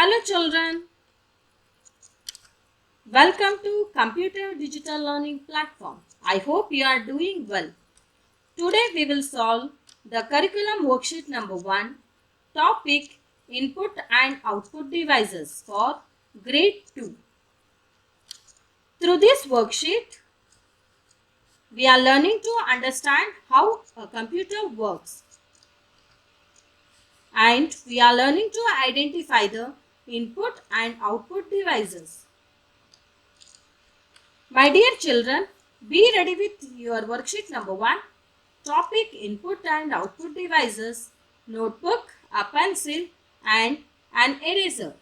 Hello children, welcome to Computer Digital Learning Platform. I hope you are doing well. Today we will solve the curriculum worksheet number 1, topic input and output devices for grade 2. Through this worksheet, we are learning to understand how a computer works and we are learning to identify the input and output devices. My dear children, be ready with your worksheet number 1, topic input and output devices, notebook, a pencil and an eraser.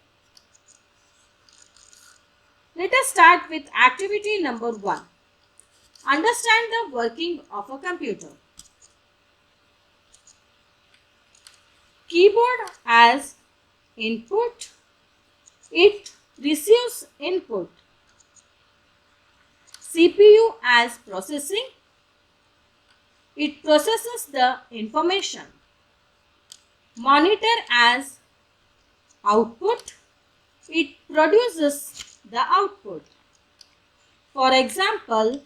Let us start with activity number 1. Understand the working of a computer. Keyboard as input, it receives input. CPU as processing, it processes the information. Monitor as output, it produces the output. For example,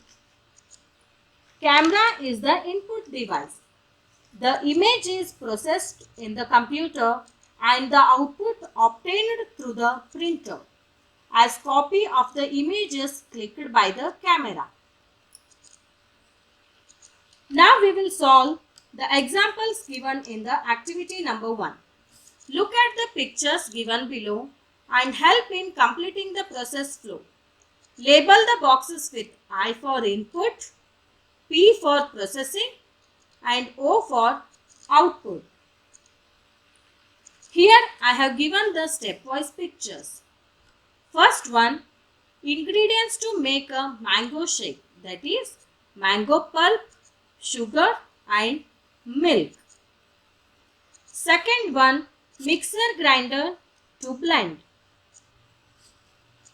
camera is the input device. The image is processed in the computer and the output obtained through the printer as copy of the images clicked by the camera. Now we will solve the examples given in the activity number 1. Look at the pictures given below and help in completing the process flow. Label the boxes with I for input, P for processing and O for output. Here I have given the stepwise pictures. First one, ingredients to make a mango shake, that is mango pulp, sugar and milk. Second one, mixer grinder to blend.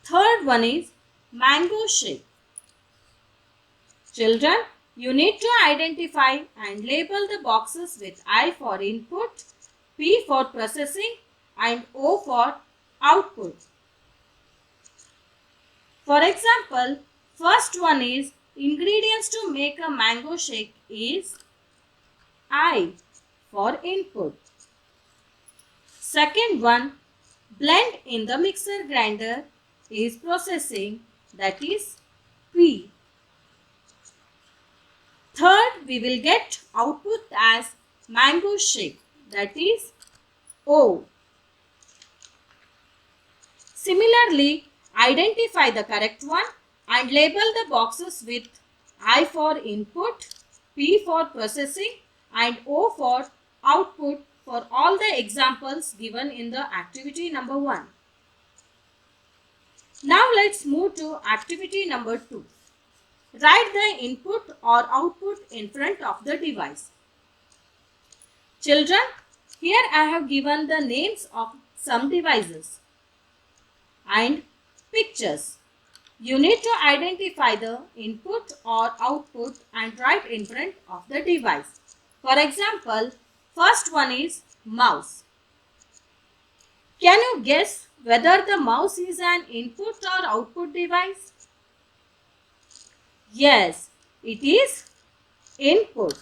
Third one is mango shake. Children, you need to identify and label the boxes with I for input, P for processing and O for output. For example, first one is ingredients to make a mango shake is I for input. Second one, blend in the mixer grinder is processing, that is P. Third, we will get output as mango shake, that is O. Similarly, identify the correct one and label the boxes with I for input, P for processing and O for output for all the examples given in the activity number 1. Now let's move to activity number 2. Write the input or output in front of the device. Children, here I have given the names of some devices and pictures. You need to identify the input or output and write in front of the device. For example, first one is mouse. Can you guess whether the mouse is an input or output device? Yes, it is input.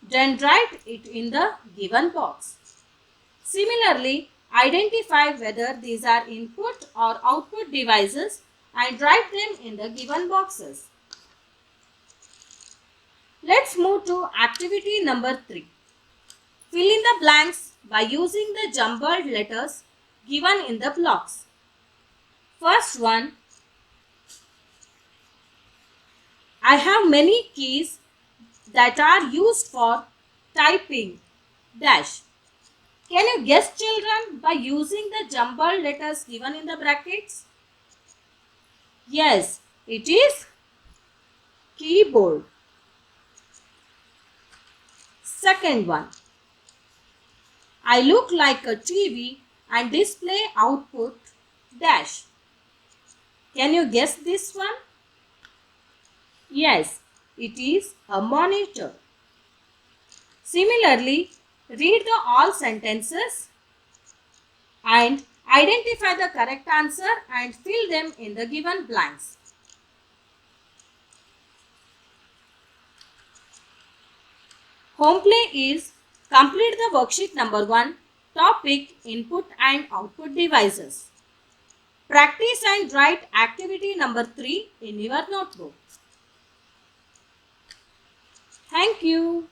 Then write it in the given box. Similarly, identify whether these are input or output devices and write them in the given boxes. Let's move to activity number 3. Fill in the blanks by using the jumbled letters given in the blocks. First one, I have many keys that are used for typing dash. Can you guess children by using the jumbled letters given in the brackets? Yes, it is keyboard. Second one, I look like a TV and display output dash. Can you guess this one? Yes, it is a monitor. Similarly, read the all sentences and Identify the correct answer and fill them in the given blanks. Home play is complete the worksheet number 1, topic, input and output devices. Practice and write activity number 3 in your notebook. Thank you.